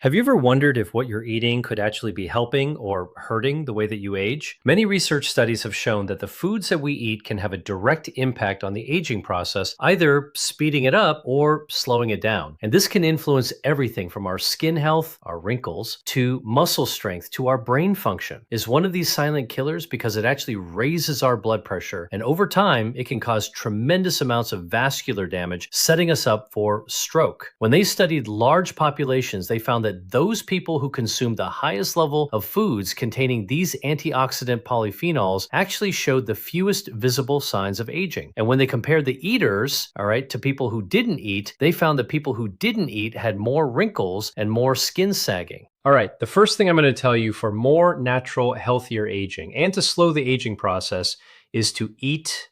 Have you ever wondered if what you're eating could actually be helping or hurting the way that you age? Many research studies have shown that the foods that we eat can have a direct impact on the aging process, either speeding it up or slowing it down. And this can influence everything from our skin health, our wrinkles, to muscle strength, to our brain function. Is one of these silent killers because it actually raises our blood pressure, and over time, it can cause tremendous amounts of vascular damage, setting us up for stroke. When they studied large populations, they found that those people who consumed the highest level of foods containing these antioxidant polyphenols actually showed the fewest visible signs of aging. And when they compared the eaters, to people who didn't eat, they found that people who didn't eat had more wrinkles and more skin sagging. All right, the first thing I'm going to tell you for more natural, healthier aging and to slow the aging process is to eat.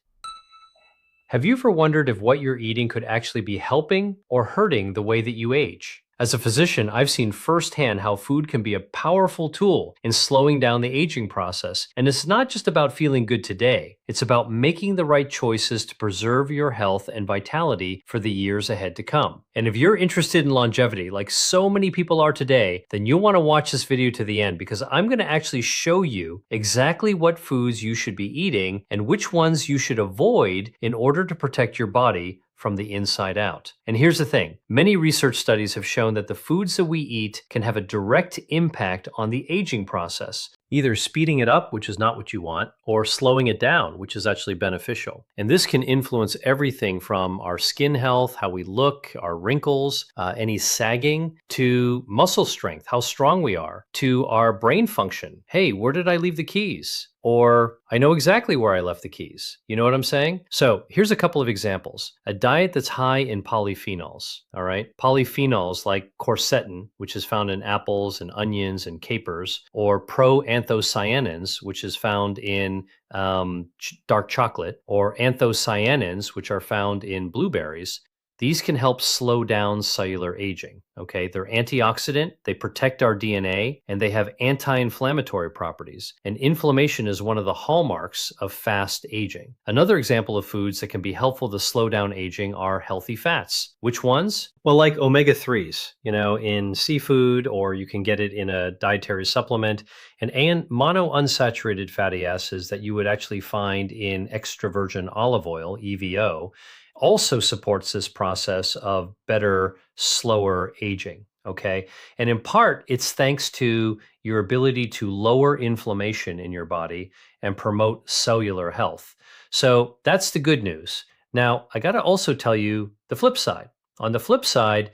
Have you ever wondered if what you're eating could actually be helping or hurting the way that you age? As a physician, I've seen firsthand how food can be a powerful tool in slowing down the aging process. And it's not just about feeling good today, it's about making the right choices to preserve your health and vitality for the years ahead to come. And if you're interested in longevity, like so many people are today, then you'll want to watch this video to the end, because I'm going to actually show you exactly what foods you should be eating and which ones you should avoid in order to protect your body from the inside out. And here's the thing, many research studies have shown that the foods that we eat can have a direct impact on the aging process, either speeding it up, which is not what you want, or slowing it down, which is actually beneficial. And this can influence everything from our skin health, how we look, our wrinkles, any sagging, to muscle strength, how strong we are, to our brain function. Hey, where did I leave the keys? Or I know exactly where I left the keys. You know what I'm saying? So here's a couple of examples. A diet that's high in polyphenols, all right? Polyphenols like quercetin, which is found in apples and onions and capers, or proanthocyanins, which is found in dark chocolate, or anthocyanins, which are found in blueberries. These can help slow down cellular aging, okay? They're antioxidant, they protect our DNA, and they have anti-inflammatory properties. And inflammation is one of the hallmarks of fast aging. Another example of foods that can be helpful to slow down aging are healthy fats. Which ones? Well, like omega-3s, in seafood, or you can get it in a dietary supplement, and monounsaturated fatty acids that you would actually find in extra virgin olive oil, EVO, also supports this process of better, slower aging, okay? And in part, it's thanks to your ability to lower inflammation in your body and promote cellular health. So that's the good news. Now, I got to also tell you the flip side. On the flip side,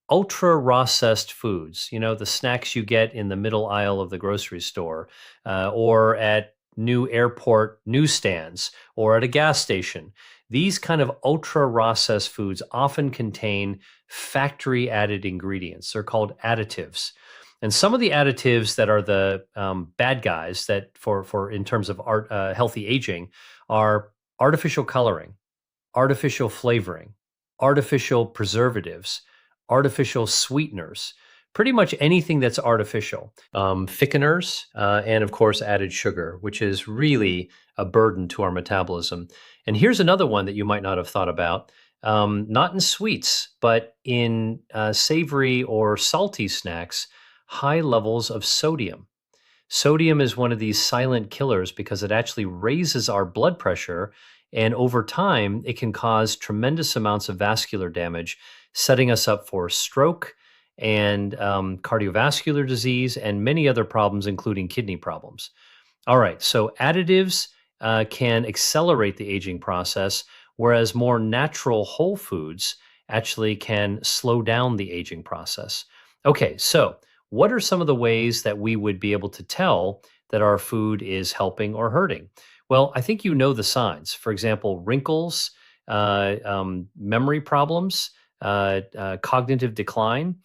ultra-processed foods, the snacks you get in the middle aisle of the grocery store, or at new airport newsstands, or at a gas station. These kind of ultra-processed foods often contain factory added ingredients. They're called additives. And some of the additives that are the bad guys that for in terms of healthy aging are artificial coloring, artificial flavoring, artificial preservatives, artificial sweeteners, pretty much anything that's artificial, thickeners, and of course added sugar, which is really a burden to our metabolism. And here's another one that you might not have thought about, not in sweets, but in savory or salty snacks, high levels of sodium. Sodium is one of these silent killers because it actually raises our blood pressure, and over time, it can cause tremendous amounts of vascular damage, setting us up for stroke and cardiovascular disease and many other problems, including kidney problems. All right, so additives can accelerate the aging process, whereas more natural whole foods actually can slow down the aging process. Okay, so what are some of the ways that we would be able to tell that our food is helping or hurting? Well, I think you know the signs. For example, wrinkles, memory problems, cognitive decline,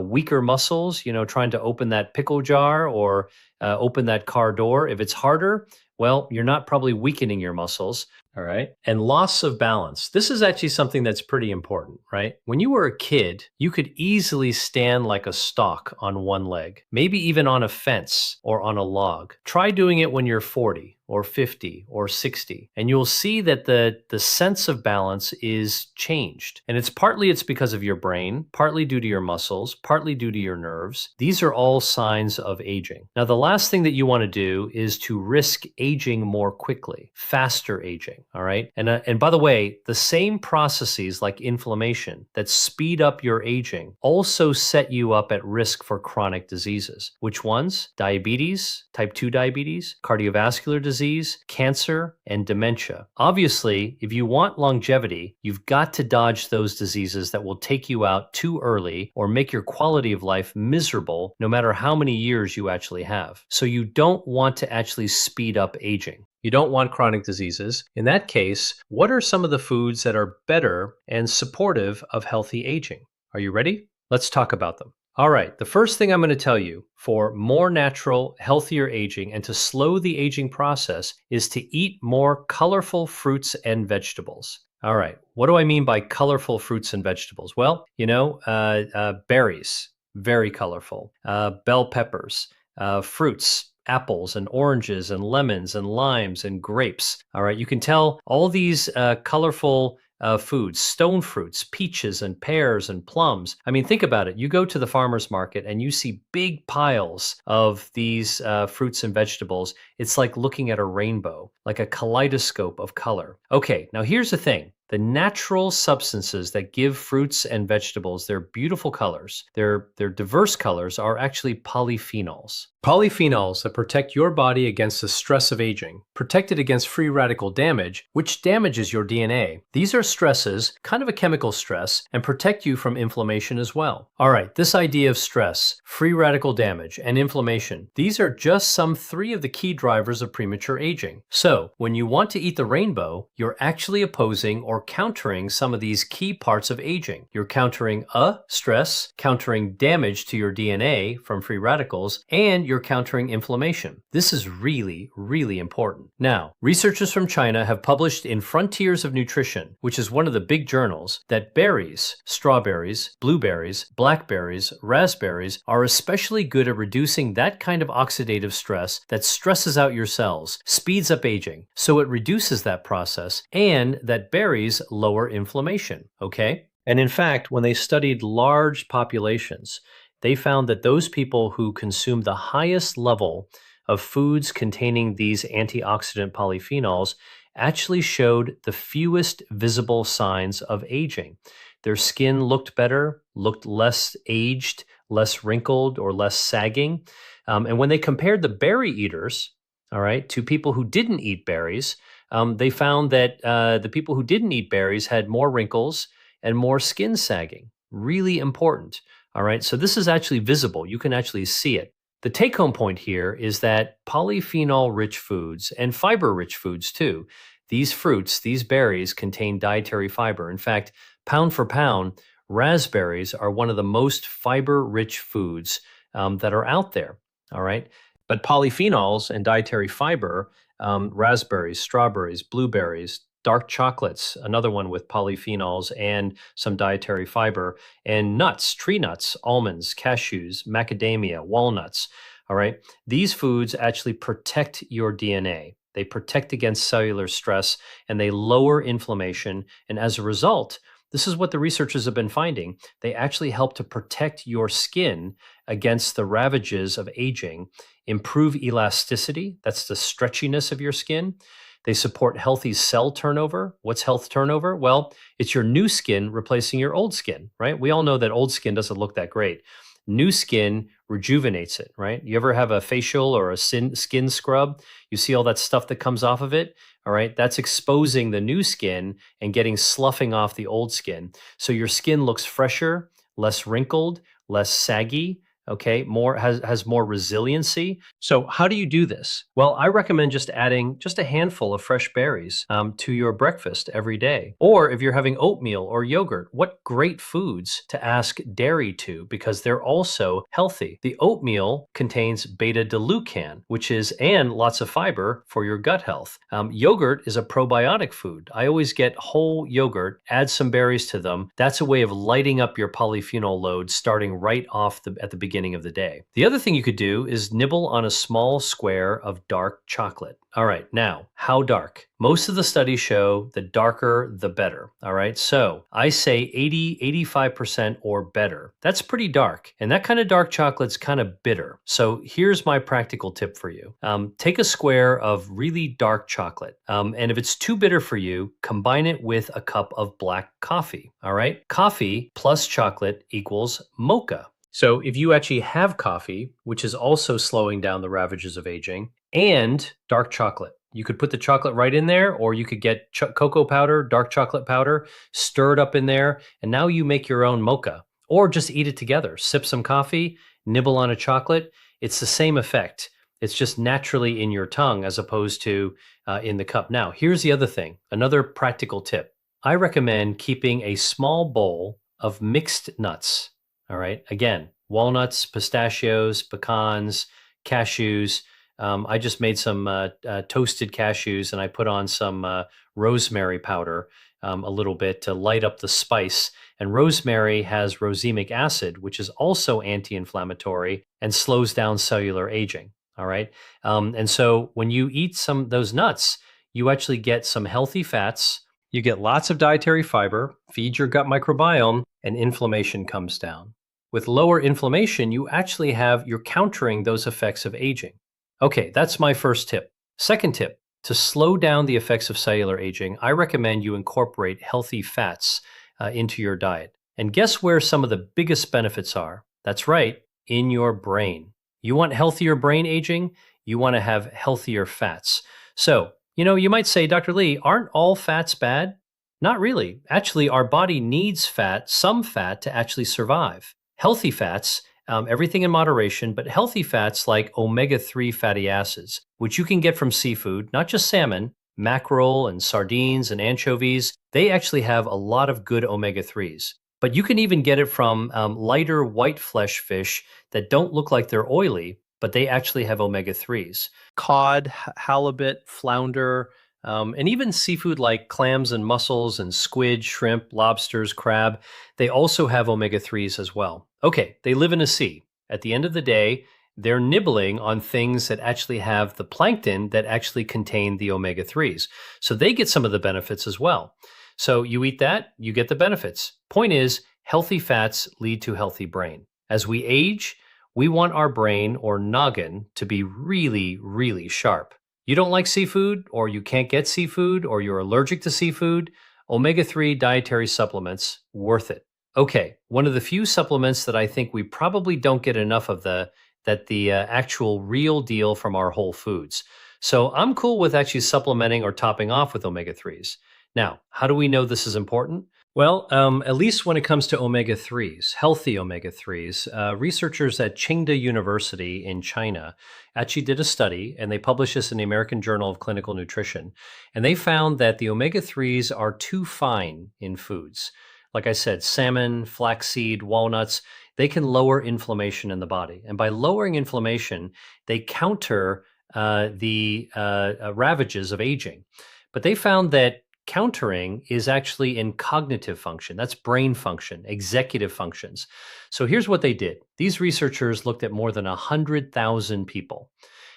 weaker muscles, trying to open that pickle jar or open that car door. If it's harder, Well, you're not probably weakening your muscles. All right. And loss of balance. This is actually something that's pretty important, right? When you were a kid, you could easily stand like a stalk on one leg, maybe even on a fence or on a log. Try doing it when you're 40 or 50 or 60, and you'll see that the sense of balance is changed. And it's because of your brain, partly due to your muscles, partly due to your nerves. These are all signs of aging. Now, the last thing that you want to do is to risk aging more quickly, faster aging. All right. And by the way, the same processes like inflammation that speed up your aging also set you up at risk for chronic diseases. Which ones? Diabetes, type 2 diabetes, cardiovascular disease, cancer, and dementia. Obviously, if you want longevity, you've got to dodge those diseases that will take you out too early or make your quality of life miserable no matter how many years you actually have. So you don't want to actually speed up aging. You don't want chronic diseases. In that case, what are some of the foods that are better and supportive of healthy aging? Are you ready? Let's talk about them. All right, the first thing I'm going to tell you for more natural, healthier aging and to slow the aging process is to eat more colorful fruits and vegetables. All right, what do I mean by colorful fruits and vegetables? Well, berries, very colorful, bell peppers, fruits, apples and oranges and lemons and limes and grapes. All right, you can tell all these colorful foods, stone fruits, peaches and pears and plums. I mean, think about it. You go to the farmer's market and you see big piles of these fruits and vegetables. It's like looking at a rainbow, like a kaleidoscope of color. Okay, now here's the thing. The natural substances that give fruits and vegetables their beautiful colors, their diverse colors, are actually polyphenols. Polyphenols that protect your body against the stress of aging, protect it against free radical damage, which damages your DNA. These are stresses, kind of a chemical stress, and protect you from inflammation as well. All right, this idea of stress, free radical damage, and inflammation, these are just some 3 of the key drivers of premature aging. So, when you want to eat the rainbow, you're actually opposing or countering some of these key parts of aging. You're countering stress, countering damage to your DNA from free radicals, and you're countering inflammation. This is really, really important. Now, researchers from China have published in Frontiers of Nutrition, which is one of the big journals, that berries, strawberries, blueberries, blackberries, raspberries are especially good at reducing that kind of oxidative stress that stresses out your cells, speeds up aging. So it reduces that process, and that berries lower inflammation, okay? And in fact, when they studied large populations, they found that those people who consume the highest level of foods containing these antioxidant polyphenols actually showed the fewest visible signs of aging. Their skin looked better, looked less aged, less wrinkled, or less sagging. And when they compared the berry eaters, all right, to people who didn't eat berries, they found that the people who didn't eat berries had more wrinkles and more skin sagging. Really important. All right, so this is actually visible. You can actually see it. The take-home point here is that polyphenol-rich foods and fiber-rich foods too, these fruits, these berries contain dietary fiber. In fact, pound for pound, raspberries are one of the most fiber-rich foods that are out there. All right, but polyphenols and dietary fiber, raspberries, strawberries, blueberries, dark chocolates, another one with polyphenols and some dietary fiber, and nuts, tree nuts, almonds, cashews, macadamia, walnuts. All right. These foods actually protect your DNA. They protect against cellular stress and they lower inflammation. And as a result, this is what the researchers have been finding. They actually help to protect your skin against the ravages of aging, improve elasticity, that's the stretchiness of your skin. They support healthy cell turnover. What's health turnover? Well, it's your new skin replacing your old skin, right? We all know that old skin doesn't look that great. New skin rejuvenates it, right? You ever have a facial or a skin scrub? You see all that stuff that comes off of it? All right, that's exposing the new skin and getting sloughing off the old skin. So your skin looks fresher, less wrinkled, less saggy, okay, more has more resiliency. So how do you do this? Well, I recommend just adding just a handful of fresh berries to your breakfast every day. Or if you're having oatmeal or yogurt, what great foods to ask dairy to because they're also healthy. The oatmeal contains beta-glucan, which is and lots of fiber for your gut health. Yogurt is a probiotic food. I always get whole yogurt, add some berries to them. That's a way of lighting up your polyphenol load starting right off at the beginning of the day. The other thing you could do is nibble on a small square of dark chocolate. All right, now, how dark? Most of the studies show the darker, the better. All right, so I say 85% or better. That's pretty dark. And that kind of dark chocolate's kind of bitter. So here's my practical tip for you. Take a square of really dark chocolate. And if it's too bitter for you, combine it with a cup of black coffee. All right, coffee plus chocolate equals mocha. So if you actually have coffee, which is also slowing down the ravages of aging, and dark chocolate, you could put the chocolate right in there, or you could get cocoa powder, dark chocolate powder, stir it up in there, and now you make your own mocha. Or just eat it together. Sip some coffee, nibble on a chocolate. It's the same effect. It's just naturally in your tongue as opposed to in the cup. Now, here's the other thing, another practical tip. I recommend keeping a small bowl of mixed nuts. All right. Again, walnuts, pistachios, pecans, cashews. I just made some toasted cashews and I put on some rosemary powder a little bit to light up the spice. And rosemary has rosemic acid, which is also anti-inflammatory and slows down cellular aging. All right. And so when you eat some of those nuts, you actually get some healthy fats. You get lots of dietary fiber, feed your gut microbiome, and inflammation comes down. With lower inflammation, you're countering those effects of aging. Okay, that's my first tip. Second tip, to slow down the effects of cellular aging, I recommend you incorporate healthy fats into your diet. And guess where some of the biggest benefits are? That's right, in your brain. You want healthier brain aging? You want to have healthier fats. So, you might say, Dr. Li, aren't all fats bad? Not really. Actually, our body needs fat, some fat, to actually survive. Healthy fats, everything in moderation, but healthy fats like omega-3 fatty acids, which you can get from seafood, not just salmon, mackerel and sardines and anchovies, they actually have a lot of good omega-3s. But you can even get it from lighter white flesh fish that don't look like they're oily, but they actually have omega-3s. Cod, halibut, flounder, and even seafood like clams and mussels and squid, shrimp, lobsters, crab, they also have omega-3s as well. Okay, they live in a sea. At the end of the day, they're nibbling on things that actually have the plankton that actually contain the omega-3s. So they get some of the benefits as well. So you eat that, you get the benefits. Point is, healthy fats lead to healthy brain. As we age, we want our brain or noggin to be really, really sharp. You don't like seafood, or you can't get seafood, or you're allergic to seafood, omega-3 dietary supplements, worth it. Okay, one of the few supplements that I think we probably don't get enough of the actual real deal from our whole foods. So I'm cool with actually supplementing or topping off with omega-3s. Now, how do we know this is important? Well, at least when it comes to omega-3s, healthy omega-3s, researchers at Tsinghua University in China actually did a study, and they published this in the American Journal of Clinical Nutrition. And they found that the omega-3s are too fine in foods. Like I said, salmon, flaxseed, walnuts, they can lower inflammation in the body. And by lowering inflammation, they counter the ravages of aging. But they found that countering is actually in cognitive function. That's brain function, executive functions. So here's what they did. These researchers looked at more than 100,000 people,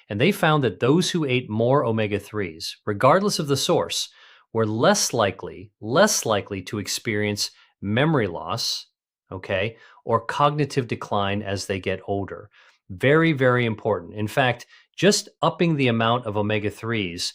and they found that those who ate more omega-3s, regardless of the source, were less likely to experience memory loss, okay, or cognitive decline as they get older. Very, very important. In fact, just upping the amount of omega-3s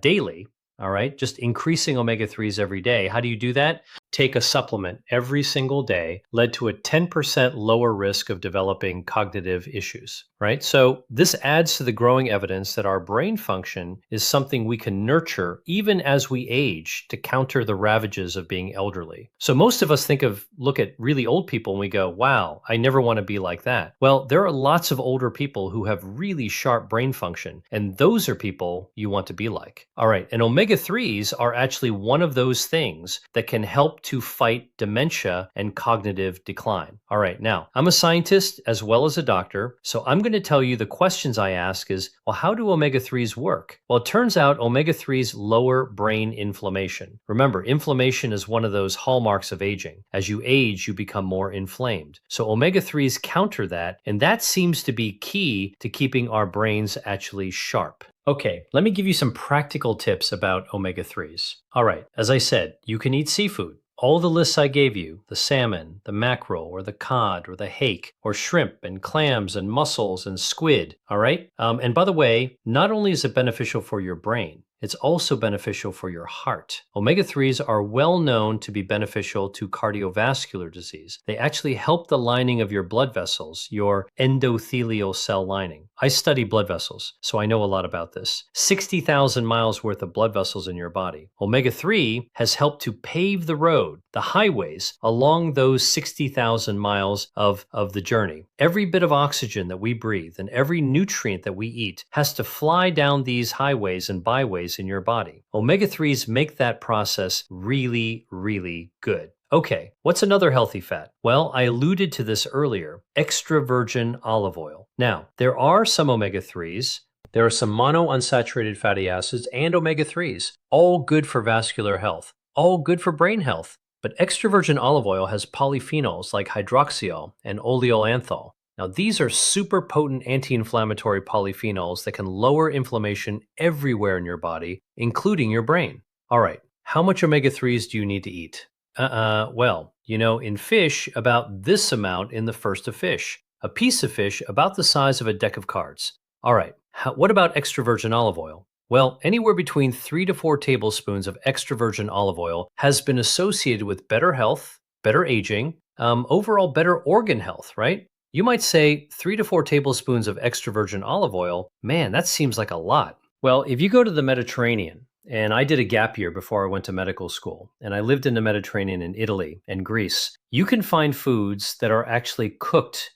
daily, All right, just increasing omega 3s every day. How do you do that? Take a supplement every single day led to a 10% lower risk of developing cognitive issues, right? So this adds to the growing evidence that our brain function is something we can nurture even as we age to counter the ravages of being elderly. So most of us look at really old people and we go, wow, I never want to be like that. Well, there are lots of older people who have really sharp brain function, and those are people you want to be like. All right, and omega 3s are actually one of those things that can help to fight dementia and cognitive decline. All right, now I'm a scientist as well as a doctor, so I'm going to tell you the questions I ask is, well, how do omega 3s work? Well, it turns out omega 3s lower brain inflammation. Remember, inflammation is one of those hallmarks of aging. As you age, you become more inflamed. So omega 3s counter that, and that seems to be key to keeping our brains actually sharp. Okay, let me give you some practical tips about omega 3s. All right, as I said, you can eat seafood. All the lists I gave you, the salmon, the mackerel, or the cod, or the hake, or shrimp, and clams, and mussels, and squid, all right? And by the way, not only is it beneficial for your brain, it's also beneficial for your heart. Omega 3s are well known to be beneficial to cardiovascular disease. They actually help the lining of your blood vessels, your endothelial cell lining. I study blood vessels, so I know a lot about this. 60,000 miles worth of blood vessels in your body. Omega 3 has helped to pave the road, the highways, along those 60,000 miles of the journey. Every bit of oxygen that we breathe and every nutrient that we eat has to fly down these highways and byways in your body. Omega 3s make that process really, really good. Okay, what's another healthy fat? Well, I alluded to this earlier, extra virgin olive oil. Now, there are some omega 3s. There are some monounsaturated fatty acids and omega 3s, all good for vascular health, all good for brain health. But extra virgin olive oil has polyphenols like hydroxyol and oleoanthol. Now, these are super potent anti-inflammatory polyphenols that can lower inflammation everywhere in your body, including your brain. All right, how much omega 3s do you need to eat? Well, in fish, about this amount in the first of fish. A piece of fish about the size of a deck of cards. All right, what about extra virgin olive oil? Well, anywhere between 3 to 4 tablespoons of extra virgin olive oil has been associated with better health, better aging, overall better organ health, right? You might say 3 to 4 tablespoons of extra virgin olive oil. Man, that seems like a lot. Well, if you go to the Mediterranean, and I did a gap year before I went to medical school, and I lived in the Mediterranean in Italy and Greece, you can find foods that are actually cooked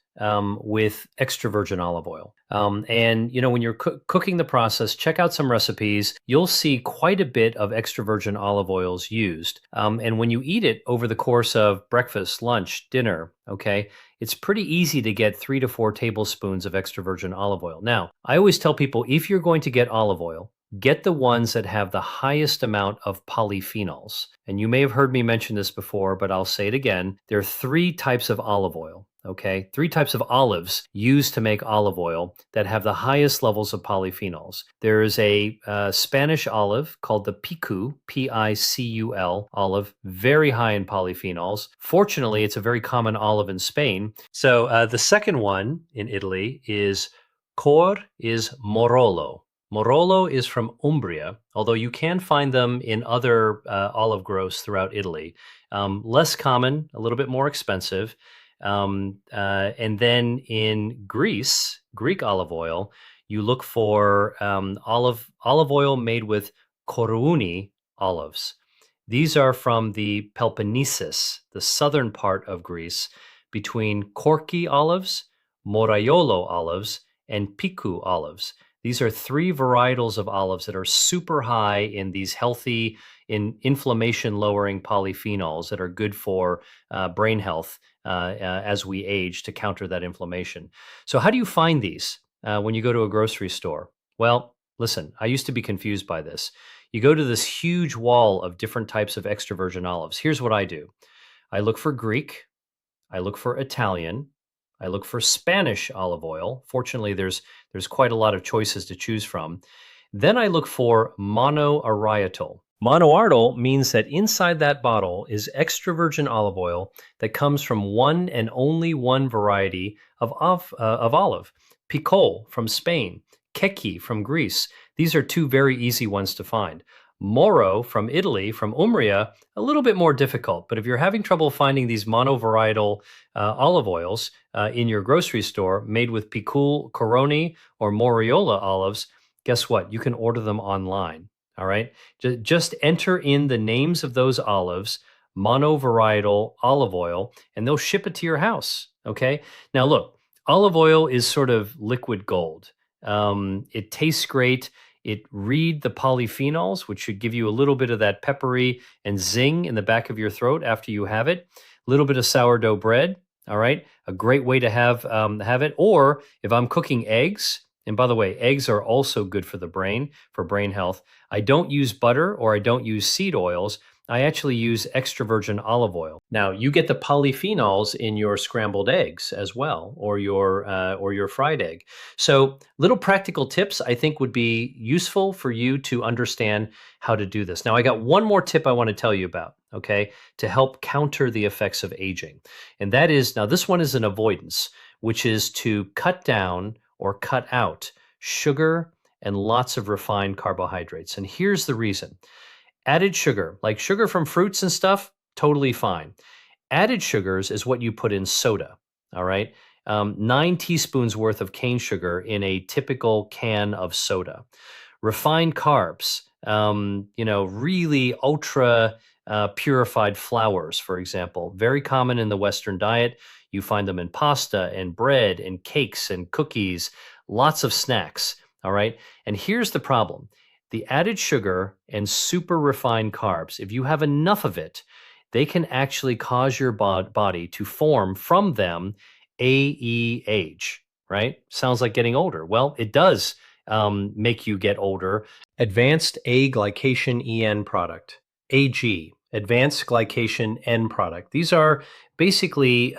with extra virgin olive oil. And when you're cooking the process, check out some recipes. You'll see quite a bit of extra virgin olive oils used. And when you eat it over the course of breakfast, lunch, dinner, okay, it's pretty easy to get 3 to 4 tablespoons of extra virgin olive oil. Now, I always tell people, if you're going to get olive oil, get the ones that have the highest amount of polyphenols. And you may have heard me mention this before, but I'll say it again. There are 3 types of olive oil. Okay, 3 types of olives used to make olive oil that have the highest levels of polyphenols. There is a Spanish olive called the Picul, P-I-C-U-L olive, very high in polyphenols. Fortunately, it's a very common olive in Spain. So the second one in Italy is Morolo. Morolo is from Umbria, although you can find them in other olive groves throughout Italy. Less common, a little bit more expensive. And then in Greece, Greek olive oil, you look for olive oil made with Korouni olives. These are from the Peloponnesus, the southern part of Greece, between Corky olives, Moraiolo olives, and Picou olives. These are 3 varietals of olives that are super high in these healthy, inflammation-lowering polyphenols that are good for brain health as we age to counter that inflammation. So how do you find these when you go to a grocery store? Well, listen, I used to be confused by this. You go to this huge wall of different types of extra virgin olives. Here's what I do. I look for Greek. I look for Italian. I look for Spanish olive oil. Fortunately, there's quite a lot of choices to choose from. Then I look for monoarietal. Monoarietal means that inside that bottle is extra virgin olive oil that comes from one and only one variety of olive. Picol from Spain, Keki from Greece. These are 2 very easy ones to find. Moro from Italy, from Umbria, a little bit more difficult. But if you're having trouble finding these monovarietal olive oils in your grocery store made with Picul, Coroni, or Moriola olives, guess what? You can order them online. All right. Just enter in the names of those olives, monovarietal olive oil, and they'll ship it to your house. Okay. Now, look, olive oil is sort of liquid gold. It tastes great. Read the polyphenols, which should give you a little bit of that peppery and zing in the back of your throat after you have it. A little bit of sourdough bread. All right. A great way to have it. Or if I'm cooking eggs, and by the way, eggs are also good for the brain, for brain health. I don't use butter or I don't use seed oils. I actually use extra virgin olive oil. Now, you get the polyphenols in your scrambled eggs as well, or your fried egg. So, little practical tips I think would be useful for you to understand how to do this. Now, I got one more tip I want to tell you about, okay, to help counter the effects of aging. And that is, now this one is an avoidance, which is to cut down or cut out sugar and lots of refined carbohydrates. And here's the reason. Added sugar, like sugar from fruits and stuff, totally fine. Added sugars is what you put in soda, all right? 9 teaspoons worth of cane sugar in a typical can of soda. Refined carbs, really ultra purified flours, for example, very common in the Western diet. You find them in pasta and bread and cakes and cookies, lots of snacks, all right? And here's the problem. The added sugar and super refined carbs, if you have enough of it, they can actually cause your body to form from them AEH, right? Sounds like getting older. Well, it does make you get older. Advanced A-glycation EN product, AG, Advanced Glycation N product. These are basically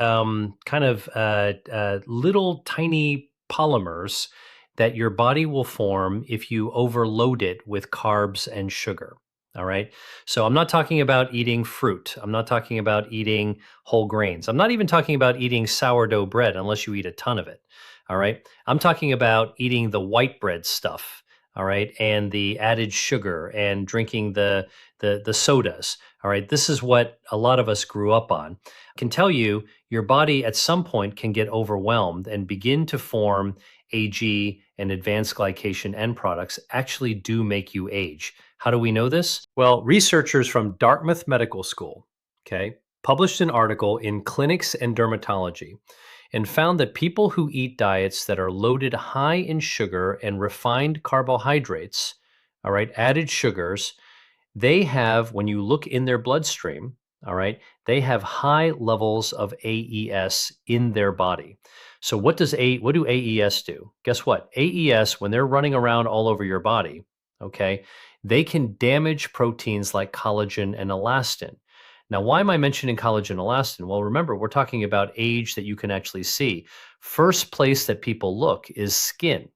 little tiny polymers that your body will form if you overload it with carbs and sugar. All right. So I'm not talking about eating fruit. I'm not talking about eating whole grains. I'm not even talking about eating sourdough bread unless you eat a ton of it. All right. I'm talking about eating the white bread stuff. All right. And the added sugar and drinking the sodas. All right. This is what a lot of us grew up on. I can tell you your body at some point can get overwhelmed and begin to form AG and advanced glycation end products actually do make you age. How do we know this? Well, researchers from Dartmouth Medical School, okay, published an article in Clinics and Dermatology and found that people who eat diets that are loaded high in sugar and refined carbohydrates, all right, added sugars, they have, when you look in their bloodstream, all right, they have high levels of AES in their body. So what do AES do? Guess what? AES, when they're running around all over your body, okay, they can damage proteins like collagen and elastin. Now, why am I mentioning collagen and elastin? Well, remember, we're talking about age that you can actually see. First place that people look is skin.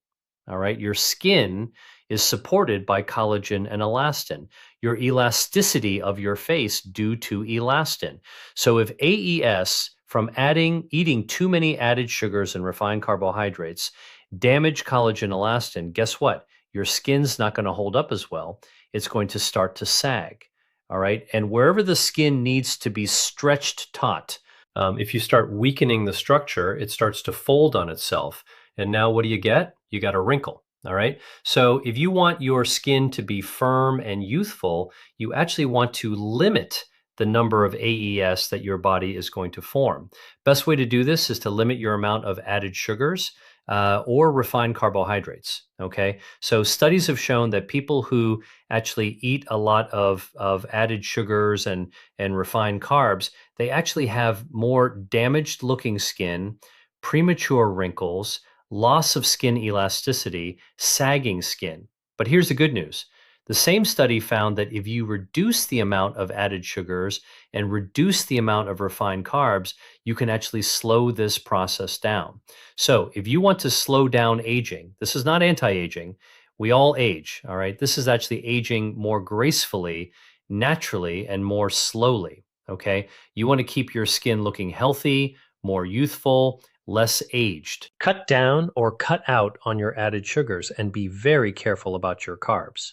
All right, your skin is supported by collagen and elastin. Your elasticity of your face due to elastin. So if AES from eating too many added sugars and refined carbohydrates damage collagen and elastin, guess what? Your skin's not going to hold up as well. It's going to start to sag. All right. And wherever the skin needs to be stretched taut, if you start weakening the structure, it starts to fold on itself. And now what do you get? You got a wrinkle. All right. So if you want your skin to be firm and youthful, you actually want to limit the number of AES that your body is going to form. Best way to do this is to limit your amount of added sugars or refined carbohydrates. Okay. So studies have shown that people who actually eat a lot of added sugars and refined carbs, they actually have more damaged looking skin, premature wrinkles, loss of skin elasticity, sagging skin. But here's the good news. The same study found that if you reduce the amount of added sugars and reduce the amount of refined carbs, you can actually slow this process down. So if you want to slow down aging, this is not anti-aging. We all age, all right? This is actually aging more gracefully, naturally, and more slowly, okay? You want to keep your skin looking healthy, more youthful, less aged. Cut down or cut out on your added sugars and be very careful about your carbs.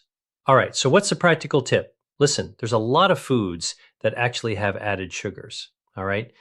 All right, so what's the practical tip? Listen, there's a lot of foods that actually have added sugars. All right.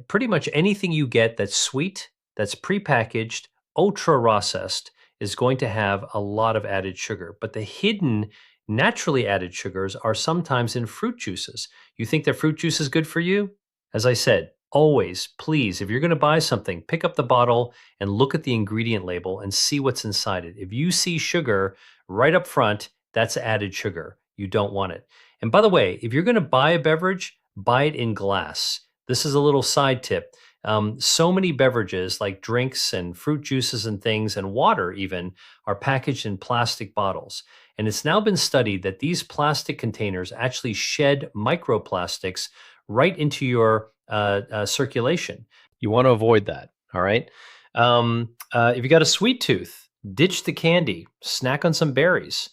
Pretty much anything you get that's sweet, that's prepackaged, ultra processed is going to have a lot of added sugar. But the hidden, naturally added sugars are sometimes in fruit juices. You think that fruit juice is good for you? As I said, always, please, if you're going to buy something, pick up the bottle and look at the ingredient label and see what's inside it. If you see sugar right up front, that's added sugar. You don't want it. And by the way, if you're going to buy a beverage, buy it in glass. This is a little side tip. So many beverages like drinks and fruit juices and things and water even are packaged in plastic bottles. And it's now been studied that these plastic containers actually shed microplastics right into your circulation. You want to avoid that. All right. If you got a sweet tooth, ditch the candy, snack on some berries.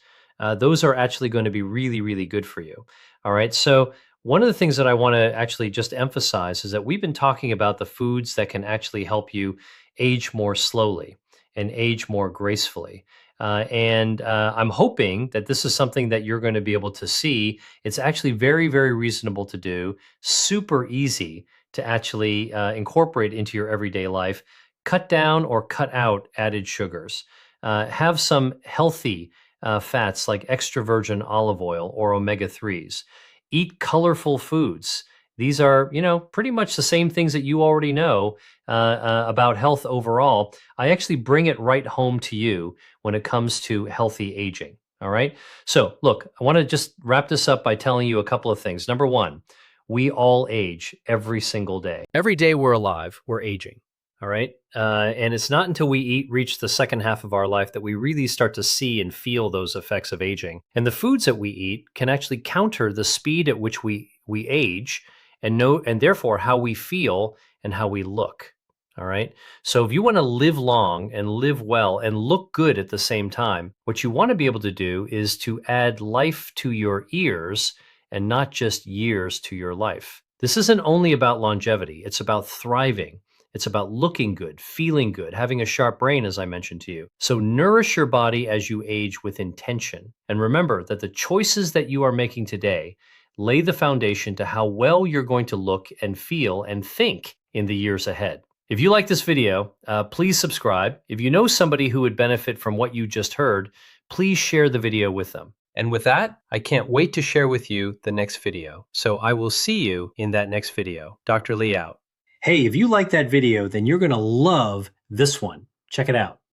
Those are actually going to be really, really good for you. All right. So, one of the things that I want to actually just emphasize is that we've been talking about the foods that can actually help you age more slowly and age more gracefully. I'm hoping that this is something that you're going to be able to see. It's actually very, very reasonable to do, super easy to actually incorporate into your everyday life. Cut down or cut out added sugars. Have some healthy fats like extra virgin olive oil or omega 3s. Eat colorful foods. These are, pretty much the same things that you already know about health overall. I actually bring it right home to you when it comes to healthy aging. All right. So, look, I want to just wrap this up by telling you a couple of things. Number one, we all age every single day. Every day we're alive, we're aging. All right. And it's not until we reach the second half of our life that we really start to see and feel those effects of aging. And the foods that we eat can actually counter the speed at which we age and therefore how we feel and how we look. All right. So if you want to live long and live well and look good at the same time, what you want to be able to do is to add life to your ears and not just years to your life. This isn't only about longevity. It's about thriving. It's about looking good, feeling good, having a sharp brain, as I mentioned to you. So nourish your body as you age with intention. And remember that the choices that you are making today lay the foundation to how well you're going to look and feel and think in the years ahead. If you like this video, please subscribe. If you know somebody who would benefit from what you just heard, please share the video with them. And with that, I can't wait to share with you the next video. So I will see you in that next video. Dr. Li out. Hey, if you like that video, then you're going to love this one. Check it out.